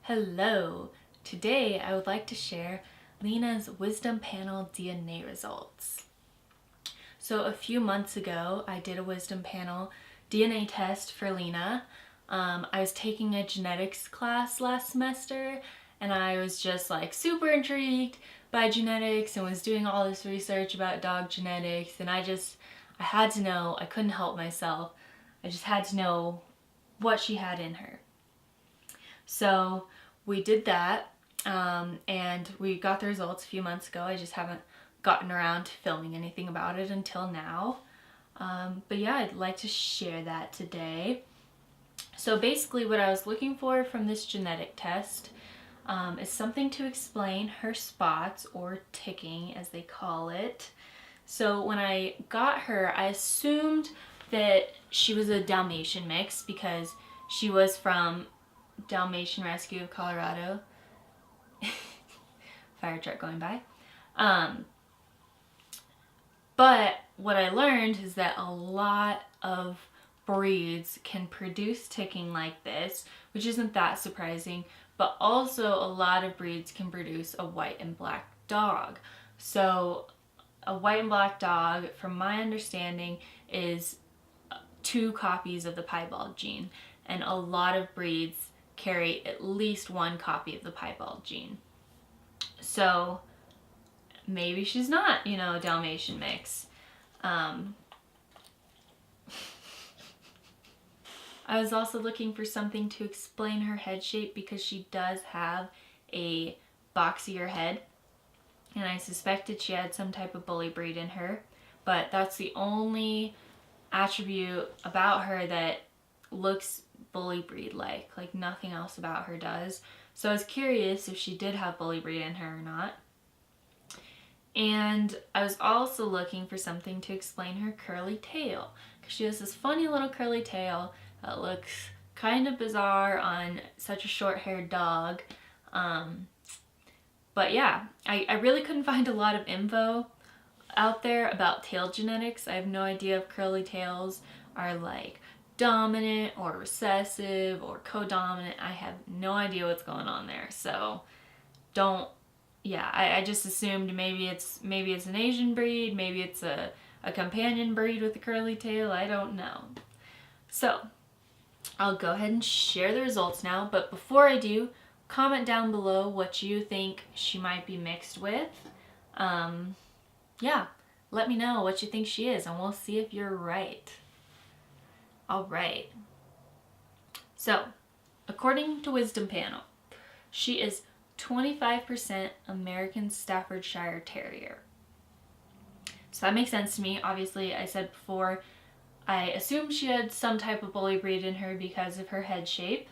Hello! Today I would like to share Lena's Wisdom Panel DNA results. So a few months ago I did a Wisdom Panel DNA test for Lena. I was taking a genetics class last semester and I was just like super intrigued by genetics and was doing all this research about dog genetics, and I had to know. I couldn't help myself. I just had to know what she had in her. So we did that, and we got the results a few months ago. I just haven't gotten around to filming anything about it until now. But yeah, I'd like to share that today. So basically what I was looking for from this genetic test is something to explain her spots, or ticking as they call it. So when I got her, I assumed that she was a Dalmatian mix because she was from Dalmatian Rescue of Colorado. Fire truck going by. But what I learned is that a lot of breeds can produce ticking like this, which isn't that surprising, but also a lot of breeds can produce a white and black dog. So a white and black dog, from my understanding, is 2 copies of the piebald gene, and a lot of breeds carry at least 1 copy of the piebald gene. So maybe she's not, a Dalmatian mix. I was also looking for something to explain her head shape because she does have a boxier head, and I suspected she had some type of bully breed in her, but that's the only attribute about her that looks bully breed like nothing else about her does. So I was curious if she did have bully breed in her or not. And I was also looking for something to explain her curly tail, because she has this funny little curly tail that looks kind of bizarre on such a short-haired dog. But yeah, I really couldn't find a lot of info out there about tail genetics. I have no idea if curly tails are like dominant or recessive or codominant. I have no idea what's going on there. So I just assumed maybe it's an Asian breed, maybe it's a companion breed with a curly tail. I don't know. So I'll go ahead and share the results now, but before I do, comment down below what you think she might be mixed with. Yeah, let me know what you think she is, and we'll see if you're right. Alright. So, according to Wisdom Panel, she is 25% American Staffordshire Terrier. So that makes sense to me. Obviously, I said before, I assumed she had some type of bully breed in her because of her head shape.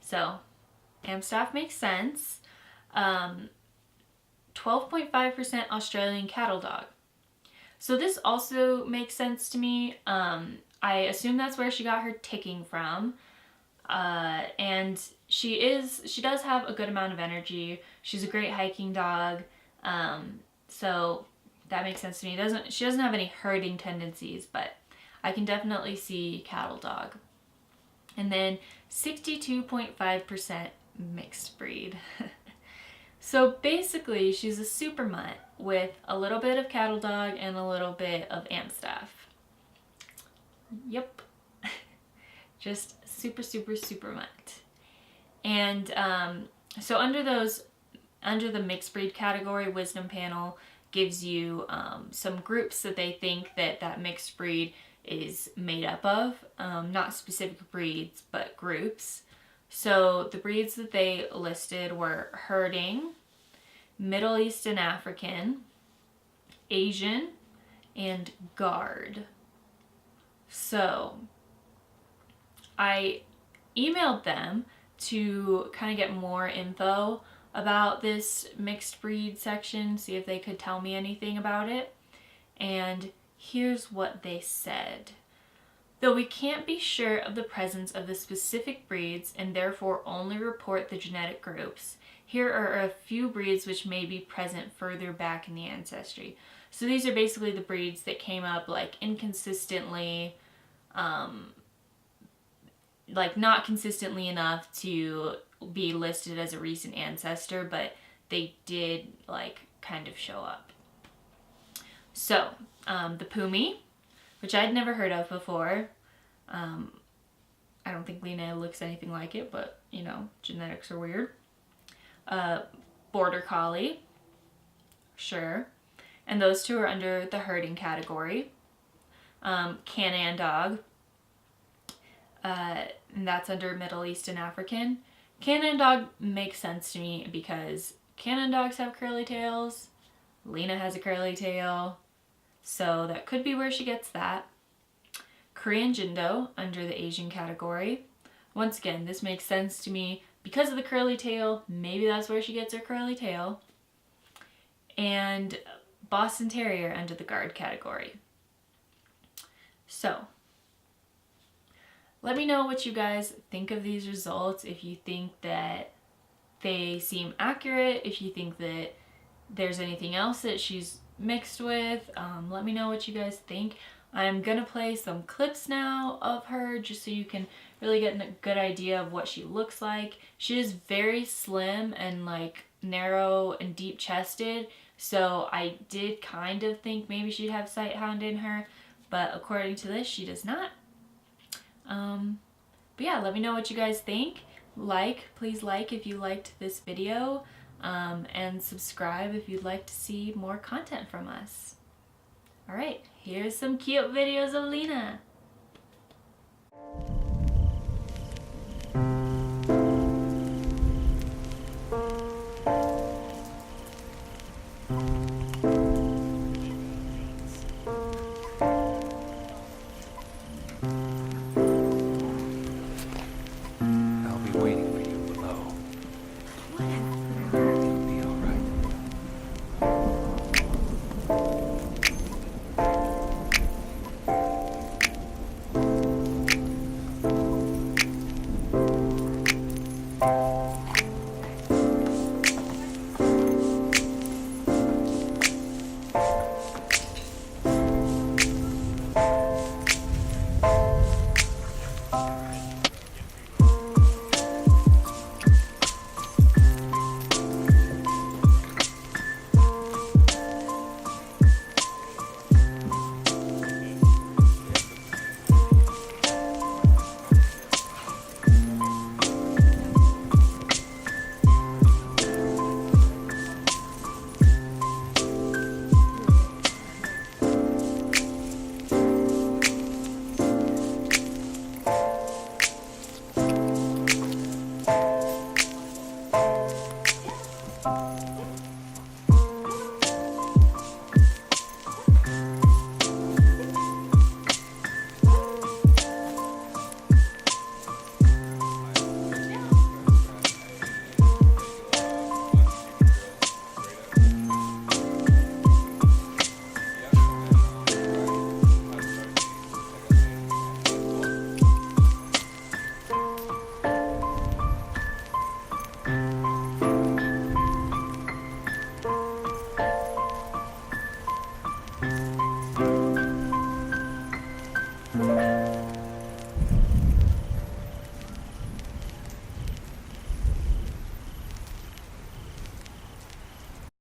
So, Amstaff makes sense. 12.5% Australian cattle dog. So this also makes sense to me. I assume that's where she got her ticking from. And she does have a good amount of energy. She's a great hiking dog. So that makes sense to me. She doesn't have any herding tendencies, but I can definitely see cattle dog. And then 62.5% mixed breed. So basically, she's a super mutt with a little bit of cattle dog and a little bit of Amstaff. Yep. Just super, super, super mutt. And so under the mixed breed category, Wisdom Panel gives you some groups that they think that mixed breed is made up of. Not specific breeds, but groups. So the breeds that they listed were herding, Middle East and African, Asian, and guard. So I emailed them to kind of get more info about this mixed breed section, see if they could tell me anything about it. And here's what they said. Though we can't be sure of the presence of the specific breeds and therefore only report the genetic groups, here are a few breeds which may be present further back in the ancestry. So these are basically the breeds that came up like inconsistently, like not consistently enough to be listed as a recent ancestor, but they did like kind of show up. So the Pumi, which I'd never heard of before. I don't think Lena looks anything like it, but you know, genetics are weird. Border Collie, sure. And those two are under the herding category. Can-Am Dog, and that's under Middle East and African. Can-Am Dog makes sense to me because Can-Am dogs have curly tails. Lena has a curly tail, so that could be where she gets that. Korean Jindo under the Asian category. Once again, this makes sense to me because of the curly tail. Maybe that's where she gets her curly tail. And Boston Terrier under the guard category. So, let me know what you guys think of these results. If you think that they seem accurate, if you think that there's anything else that she's mixed with, let me know what you guys think. I'm gonna play some clips now of her just so you can really get a good idea of what she looks like. She is very slim and like narrow and deep chested, so I did kind of think maybe she'd have Sighthound in her, but according to this she does not. But yeah, let me know what you guys think. Please like if you liked this video, and subscribe if you'd like to see more content from us. Alright, here's some cute videos of Lena. I'll be waiting for you below. It'll be all right.